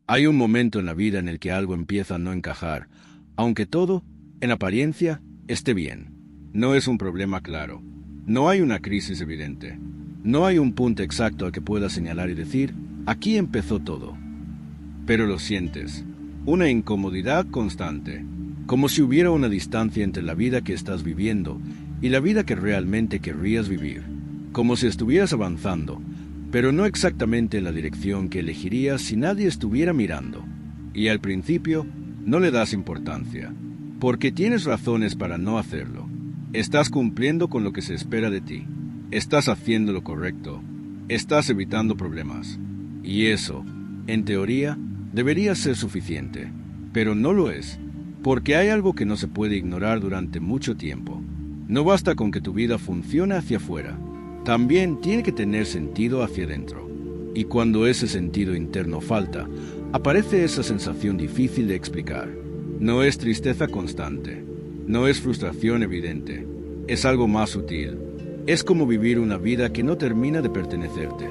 Hay un momento en la vida en el que algo empieza a no encajar, aunque todo, en apariencia, esté bien. No es un problema claro. No hay una crisis evidente. No hay un punto exacto al que puedas señalar y decir, aquí empezó todo. Pero lo sientes. Una incomodidad constante. Como si hubiera una distancia entre la vida que estás viviendo y la vida que realmente querrías vivir. Como si estuvieras avanzando, pero no exactamente en la dirección que elegirías si nadie estuviera mirando. Y al principio, no le das importancia, porque tienes razones para no hacerlo. Estás cumpliendo con lo que se espera de ti. Estás haciendo lo correcto. Estás evitando problemas. Y eso, en teoría, debería ser suficiente. Pero no lo es, porque hay algo que no se puede ignorar durante mucho tiempo. No basta con que tu vida funcione hacia afuera. También tiene que tener sentido hacia adentro. Y cuando ese sentido interno falta, aparece esa sensación difícil de explicar. No es tristeza constante. No es frustración evidente. Es algo más sutil. Es como vivir una vida que no termina de pertenecerte.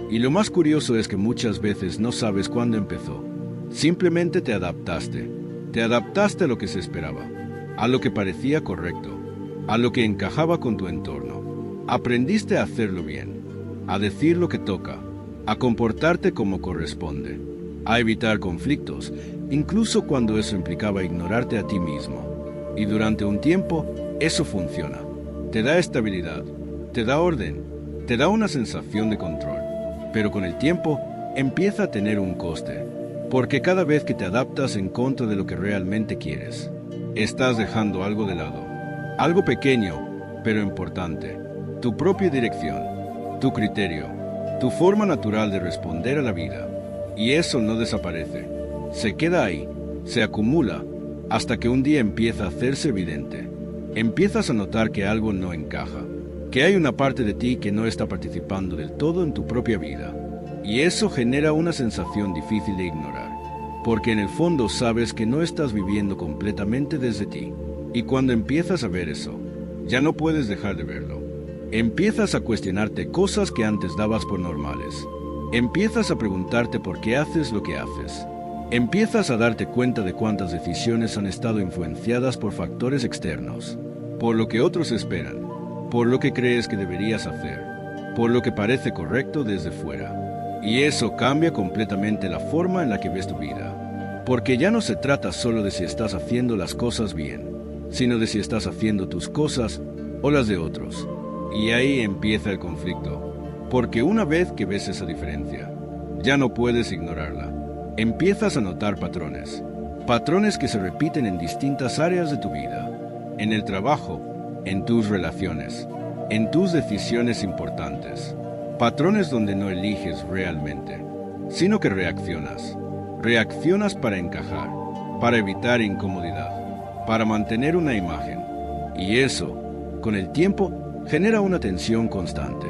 Y lo más curioso es que muchas veces no sabes cuándo empezó. Simplemente te adaptaste. Te adaptaste a lo que se esperaba, a lo que parecía correcto, a lo que encajaba con tu entorno. Aprendiste a hacerlo bien, a decir lo que toca, a comportarte como corresponde, a evitar conflictos, incluso cuando eso implicaba ignorarte a ti mismo. Y durante un tiempo, eso funciona. Te da estabilidad, te da orden, te da una sensación de control. Pero con el tiempo, empieza a tener un coste, porque cada vez que te adaptas en contra de lo que realmente quieres, estás dejando algo de lado. Algo pequeño, pero importante. Tu propia dirección, tu criterio, tu forma natural de responder a la vida. Y eso no desaparece. Se queda ahí, se acumula, hasta que un día empieza a hacerse evidente. Empiezas a notar que algo no encaja, que hay una parte de ti que no está participando del todo en tu propia vida. Y eso genera una sensación difícil de ignorar, porque en el fondo sabes que no estás viviendo completamente desde ti. Y cuando empiezas a ver eso, ya no puedes dejar de verlo. Empiezas a cuestionarte cosas que antes dabas por normales. Empiezas a preguntarte por qué haces lo que haces. Empiezas a darte cuenta de cuántas decisiones han estado influenciadas por factores externos, por lo que otros esperan, por lo que crees que deberías hacer, por lo que parece correcto desde fuera. Y eso cambia completamente la forma en la que ves tu vida. Porque ya no se trata solo de si estás haciendo las cosas bien, sino de si estás haciendo tus cosas o las de otros. Y ahí empieza el conflicto, porque una vez que ves esa diferencia, ya no puedes ignorarla. Empiezas a notar patrones, patrones que se repiten en distintas áreas de tu vida, en el trabajo, en tus relaciones, en tus decisiones importantes, patrones donde no eliges realmente, sino que reaccionas. Reaccionas para encajar, para evitar incomodidad, para mantener una imagen. Y eso, con el tiempo, genera una tensión constante.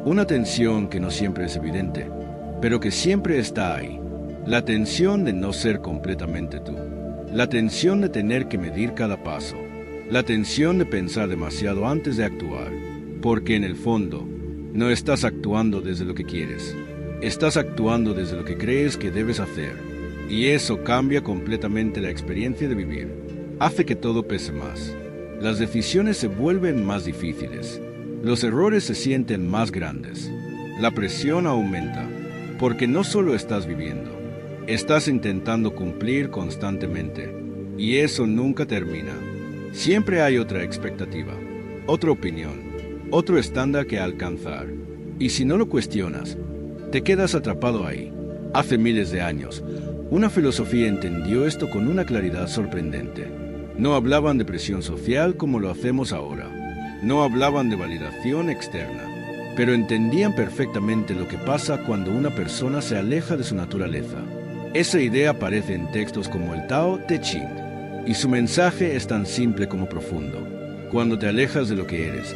Una tensión que no siempre es evidente, pero que siempre está ahí. La tensión de no ser completamente tú. La tensión de tener que medir cada paso. La tensión de pensar demasiado antes de actuar. Porque en el fondo, no estás actuando desde lo que quieres. Estás actuando desde lo que crees que debes hacer. Y eso cambia completamente la experiencia de vivir. Hace que todo pese más. Las decisiones se vuelven más difíciles. Los errores se sienten más grandes. La presión aumenta, porque no solo estás viviendo, estás intentando cumplir constantemente. Y eso nunca termina. Siempre hay otra expectativa, otra opinión, otro estándar que alcanzar. Y si no lo cuestionas, te quedas atrapado ahí. Hace miles de años, una filosofía entendió esto con una claridad sorprendente. No hablaban de presión social como lo hacemos ahora. No hablaban de validación externa, pero entendían perfectamente lo que pasa cuando una persona se aleja de su naturaleza. Esa idea aparece en textos como el Tao Te Ching, y su mensaje es tan simple como profundo. Cuando te alejas de lo que eres,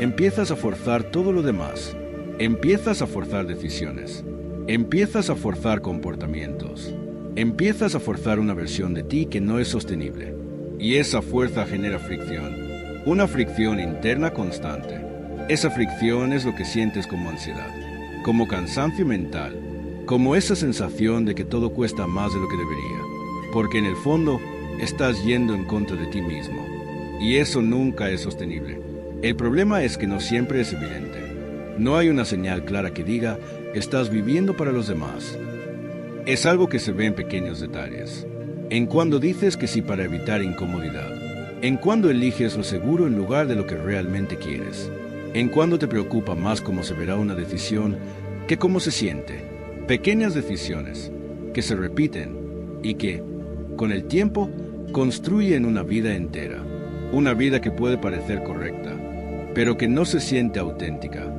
empiezas a forzar todo lo demás. Empiezas a forzar decisiones. Empiezas a forzar comportamientos. Empiezas a forzar una versión de ti que no es sostenible. Y esa fuerza genera fricción, una fricción interna constante. Esa fricción es lo que sientes como ansiedad, como cansancio mental, como esa sensación de que todo cuesta más de lo que debería, porque en el fondo estás yendo en contra de ti mismo, y eso nunca es sostenible. El problema es que no siempre es evidente. No hay una señal clara que diga, estás viviendo para los demás. Es algo que se ve en pequeños detalles. En cuando dices que sí para evitar incomodidad. En cuando eliges lo seguro en lugar de lo que realmente quieres. En cuando te preocupa más cómo se verá una decisión que cómo se siente. Pequeñas decisiones que se repiten y que, con el tiempo, construyen una vida entera. Una vida que puede parecer correcta, pero que no se siente auténtica.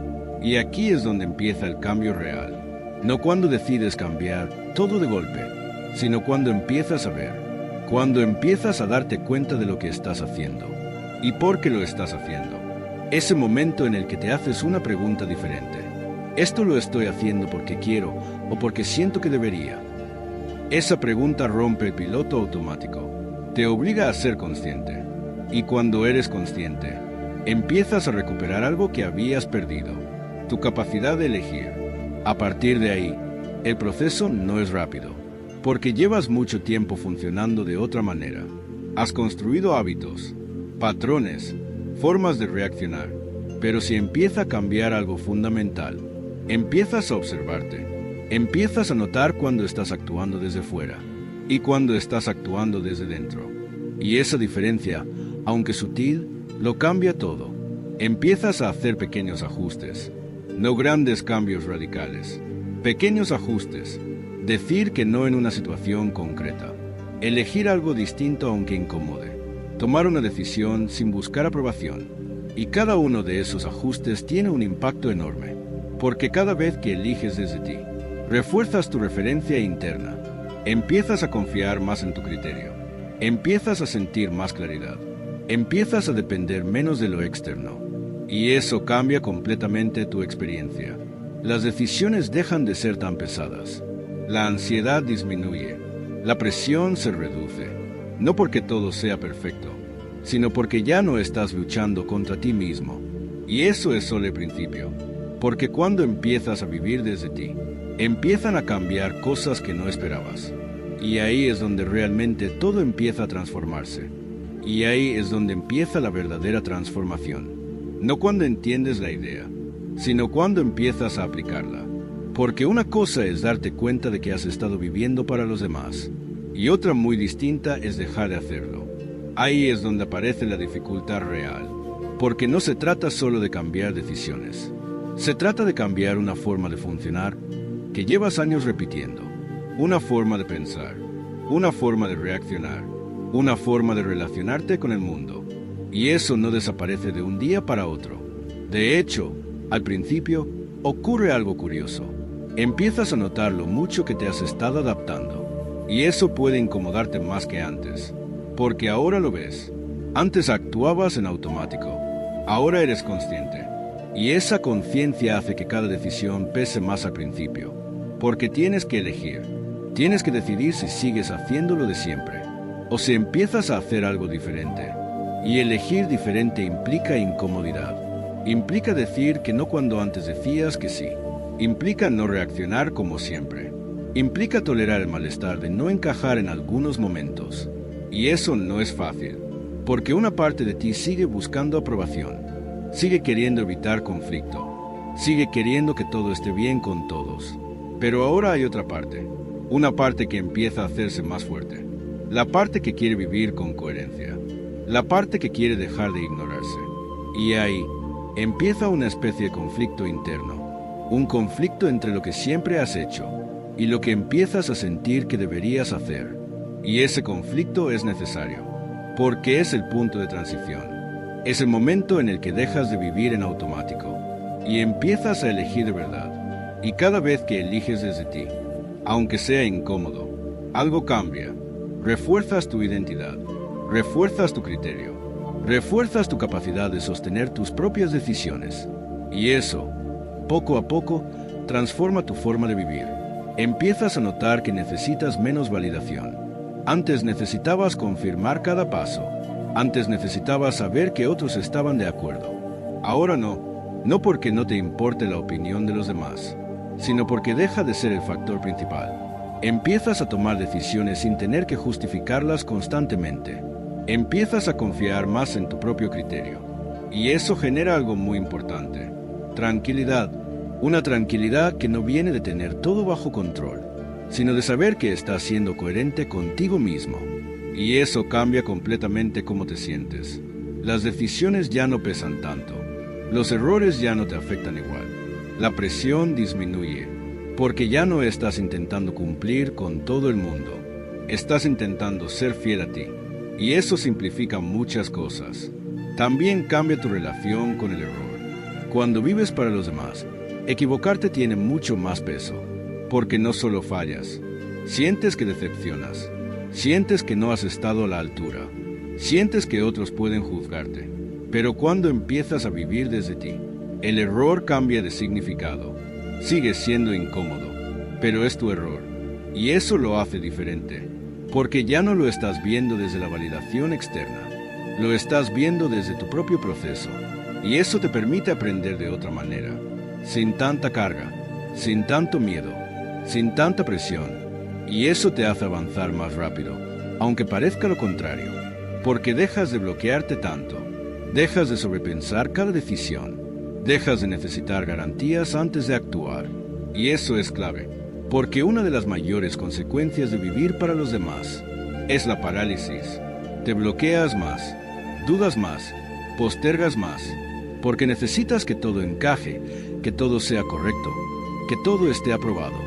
Y aquí es donde empieza el cambio real. No cuando decides cambiar todo de golpe, sino cuando empiezas a ver, cuando empiezas a darte cuenta de lo que estás haciendo y por qué lo estás haciendo. Ese momento en el que te haces una pregunta diferente. ¿Esto lo estoy haciendo porque quiero o porque siento que debería? Esa pregunta rompe el piloto automático. Te obliga a ser consciente. Y cuando eres consciente, empiezas a recuperar algo que habías perdido. Tu capacidad de elegir. A partir de ahí, el proceso no es rápido, porque llevas mucho tiempo funcionando de otra manera. Has construido hábitos, patrones, formas de reaccionar, pero si empieza a cambiar algo fundamental, empiezas a observarte, empiezas a notar cuando estás actuando desde fuera y cuando estás actuando desde dentro. Y esa diferencia, aunque sutil, lo cambia todo. Empiezas a hacer pequeños ajustes, no grandes cambios radicales. Pequeños ajustes, decir que no en una situación concreta, elegir algo distinto aunque incomode, tomar una decisión sin buscar aprobación. Y cada uno de esos ajustes tiene un impacto enorme, porque cada vez que eliges desde ti, refuerzas tu referencia interna, empiezas a confiar más en tu criterio, empiezas a sentir más claridad, empiezas a depender menos de lo externo, y eso cambia completamente tu experiencia. Las decisiones dejan de ser tan pesadas, la ansiedad disminuye, la presión se reduce, no porque todo sea perfecto, sino porque ya no estás luchando contra ti mismo. Y eso es solo el principio, porque cuando empiezas a vivir desde ti, empiezan a cambiar cosas que no esperabas. Y ahí es donde realmente todo empieza a transformarse. Y ahí es donde empieza la verdadera transformación. No cuando entiendes la idea, sino cuando empiezas a aplicarla. Porque una cosa es darte cuenta de que has estado viviendo para los demás, y otra muy distinta es dejar de hacerlo. Ahí es donde aparece la dificultad real, porque no se trata solo de cambiar decisiones. Se trata de cambiar una forma de funcionar que llevas años repitiendo, una forma de pensar, una forma de reaccionar, una forma de relacionarte con el mundo. Y eso no desaparece de un día para otro. De hecho, al principio, ocurre algo curioso. Empiezas a notar lo mucho que te has estado adaptando. Y eso puede incomodarte más que antes. Porque ahora lo ves. Antes actuabas en automático. Ahora eres consciente. Y esa conciencia hace que cada decisión pese más al principio. Porque tienes que elegir. Tienes que decidir si sigues haciéndolo de siempre. O si empiezas a hacer algo diferente. Y elegir diferente implica incomodidad. Implica decir que no cuando antes decías que sí. Implica no reaccionar como siempre. Implica tolerar el malestar de no encajar en algunos momentos. Y eso no es fácil, porque una parte de ti sigue buscando aprobación. Sigue queriendo evitar conflicto. Sigue queriendo que todo esté bien con todos. Pero ahora hay otra parte. Una parte que empieza a hacerse más fuerte. La parte que quiere vivir con coherencia. La parte que quiere dejar de ignorarse. Y ahí empieza una especie de conflicto interno. Un conflicto entre lo que siempre has hecho y lo que empiezas a sentir que deberías hacer. Y ese conflicto es necesario, porque es el punto de transición. Es el momento en el que dejas de vivir en automático y empiezas a elegir de verdad. Y cada vez que eliges desde ti, aunque sea incómodo, algo cambia. Refuerzas tu identidad, refuerzas tu criterio, refuerzas tu capacidad de sostener tus propias decisiones. Y eso, poco a poco, transforma tu forma de vivir. Empiezas a notar que necesitas menos validación. Antes necesitabas confirmar cada paso. Antes necesitabas saber que otros estaban de acuerdo. Ahora no. No porque no te importe la opinión de los demás, sino porque deja de ser el factor principal. Empiezas a tomar decisiones sin tener que justificarlas constantemente. Empiezas a confiar más en tu propio criterio. Y eso genera algo muy importante: tranquilidad. Una tranquilidad que no viene de tener todo bajo control, sino de saber que estás siendo coherente contigo mismo. Y eso cambia completamente cómo te sientes. Las decisiones ya no pesan tanto. Los errores ya no te afectan igual. La presión disminuye, porque ya no estás intentando cumplir con todo el mundo. Estás intentando ser fiel a ti. Y eso simplifica muchas cosas. También cambia tu relación con el error. Cuando vives para los demás, equivocarte tiene mucho más peso, porque no solo fallas, sientes que decepcionas, sientes que no has estado a la altura, sientes que otros pueden juzgarte. Pero cuando empiezas a vivir desde ti, el error cambia de significado. Sigues siendo incómodo, pero es tu error, y eso lo hace diferente, porque ya no lo estás viendo desde la validación externa, lo estás viendo desde tu propio proceso, y eso te permite aprender de otra manera, sin tanta carga, sin tanto miedo, sin tanta presión, y eso te hace avanzar más rápido, aunque parezca lo contrario, porque dejas de bloquearte tanto, dejas de sobrepensar cada decisión, dejas de necesitar garantías antes de actuar, y eso es clave, porque una de las mayores consecuencias de vivir para los demás es la parálisis. Te bloqueas más, dudas más, postergas más, porque necesitas que todo encaje, que todo sea correcto, que todo esté aprobado,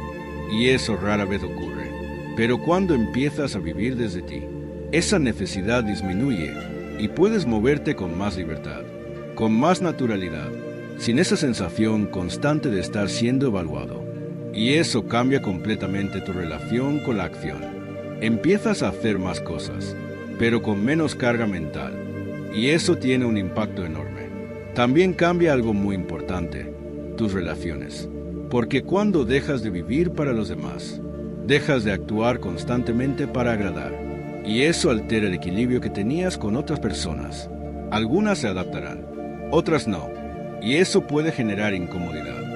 y eso rara vez ocurre. Pero cuando empiezas a vivir desde ti, esa necesidad disminuye y puedes moverte con más libertad, con más naturalidad, sin esa sensación constante de estar siendo evaluado. Y eso cambia completamente tu relación con la acción. Empiezas a hacer más cosas, pero con menos carga mental, y eso tiene un impacto enorme. También cambia algo muy importante: tus relaciones. Porque cuando dejas de vivir para los demás, dejas de actuar constantemente para agradar, y eso altera el equilibrio que tenías con otras personas. Algunas se adaptarán, otras no, y eso puede generar incomodidad.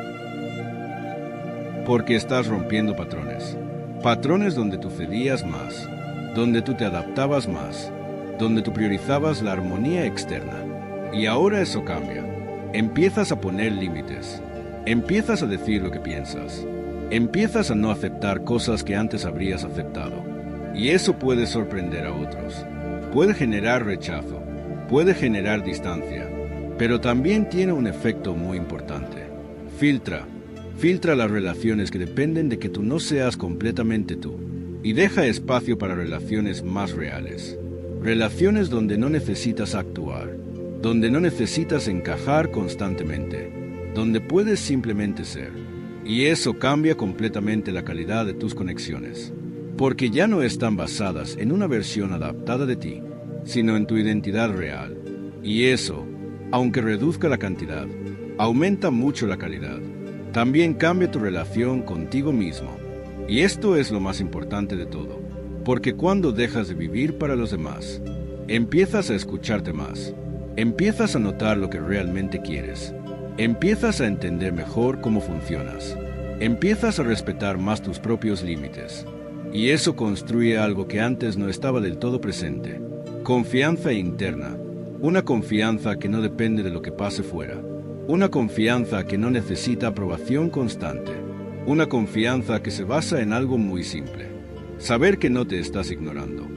Porque estás rompiendo patrones. Patrones donde tú cedías más, donde tú te adaptabas más, donde tú priorizabas la armonía externa. Y ahora eso cambia. Empiezas a poner límites. Empiezas a decir lo que piensas. Empiezas a no aceptar cosas que antes habrías aceptado. Y eso puede sorprender a otros. Puede generar rechazo. Puede generar distancia. Pero también tiene un efecto muy importante. Filtra las relaciones que dependen de que tú no seas completamente tú, y deja espacio para relaciones más reales. Relaciones donde no necesitas actuar, donde no necesitas encajar constantemente, donde puedes simplemente ser. Y eso cambia completamente la calidad de tus conexiones, porque ya no están basadas en una versión adaptada de ti, sino en tu identidad real. Y eso, aunque reduzca la cantidad, aumenta mucho la calidad. También cambia tu relación contigo mismo. Y esto es lo más importante de todo, porque cuando dejas de vivir para los demás, empiezas a escucharte más, empiezas a notar lo que realmente quieres, empiezas a entender mejor cómo funcionas, empiezas a respetar más tus propios límites, y eso construye algo que antes no estaba del todo presente: confianza interna, una confianza que no depende de lo que pase fuera. Una confianza que no necesita aprobación constante. Una confianza que se basa en algo muy simple: saber que no te estás ignorando.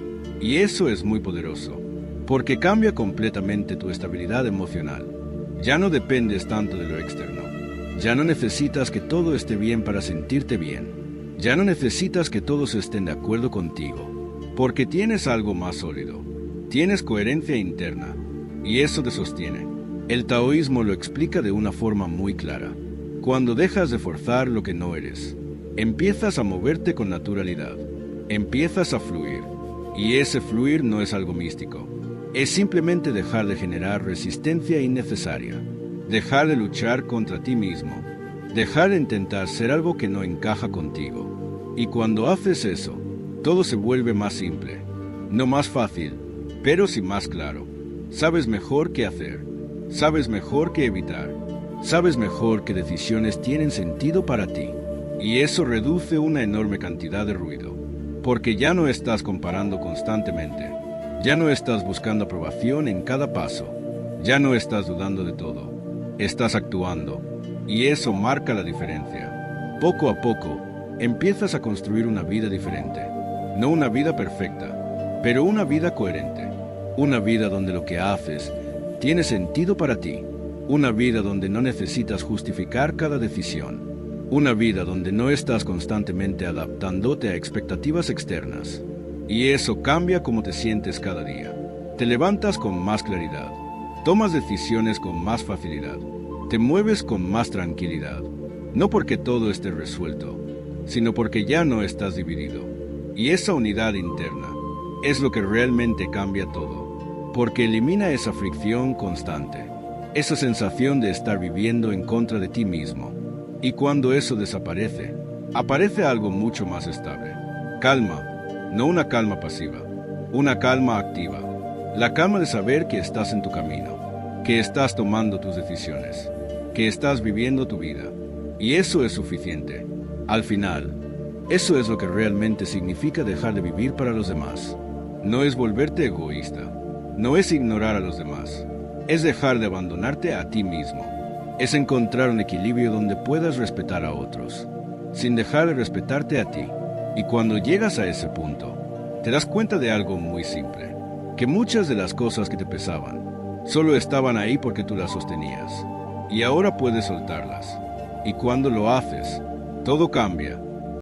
Y eso es muy poderoso, porque cambia completamente tu estabilidad emocional. Ya no dependes tanto de lo externo. Ya no necesitas que todo esté bien para sentirte bien. Ya no necesitas que todos estén de acuerdo contigo, porque tienes algo más sólido. Tienes coherencia interna, y eso te sostiene. El taoísmo lo explica de una forma muy clara. Cuando dejas de forzar lo que no eres, empiezas a moverte con naturalidad, empiezas a fluir, y ese fluir no es algo místico, es simplemente dejar de generar resistencia innecesaria, dejar de luchar contra ti mismo, dejar de intentar ser algo que no encaja contigo. Y cuando haces eso, todo se vuelve más simple, no más fácil, pero sí más claro. Sabes mejor qué hacer. Sabes mejor qué evitar. Sabes mejor qué decisiones tienen sentido para ti. Y eso reduce una enorme cantidad de ruido, porque ya no estás comparando constantemente, ya no estás buscando aprobación en cada paso, ya no estás dudando de todo, estás actuando, y eso marca la diferencia. Poco a poco, empiezas a construir una vida diferente, no una vida perfecta, pero una vida coherente, una vida donde lo que haces tiene sentido para ti, una vida donde no necesitas justificar cada decisión. Una vida donde no estás constantemente adaptándote a expectativas externas. Y eso cambia cómo te sientes cada día. Te levantas con más claridad. Tomas decisiones con más facilidad. Te mueves con más tranquilidad. No porque todo esté resuelto, sino porque ya no estás dividido. Y esa unidad interna es lo que realmente cambia todo. Porque elimina esa fricción constante. Esa sensación de estar viviendo en contra de ti mismo. Y cuando eso desaparece, aparece algo mucho más estable. Calma, no una calma pasiva, una calma activa. La calma de saber que estás en tu camino, que estás tomando tus decisiones, que estás viviendo tu vida. Y eso es suficiente. Al final, eso es lo que realmente significa dejar de vivir para los demás. No es volverte egoísta, no es ignorar a los demás, es dejar de abandonarte a ti mismo. Es encontrar un equilibrio donde puedas respetar a otros, sin dejar de respetarte a ti. Y cuando llegas a ese punto, te das cuenta de algo muy simple, que muchas de las cosas que te pesaban, solo estaban ahí porque tú las sostenías. Y ahora puedes soltarlas. Y cuando lo haces, todo cambia.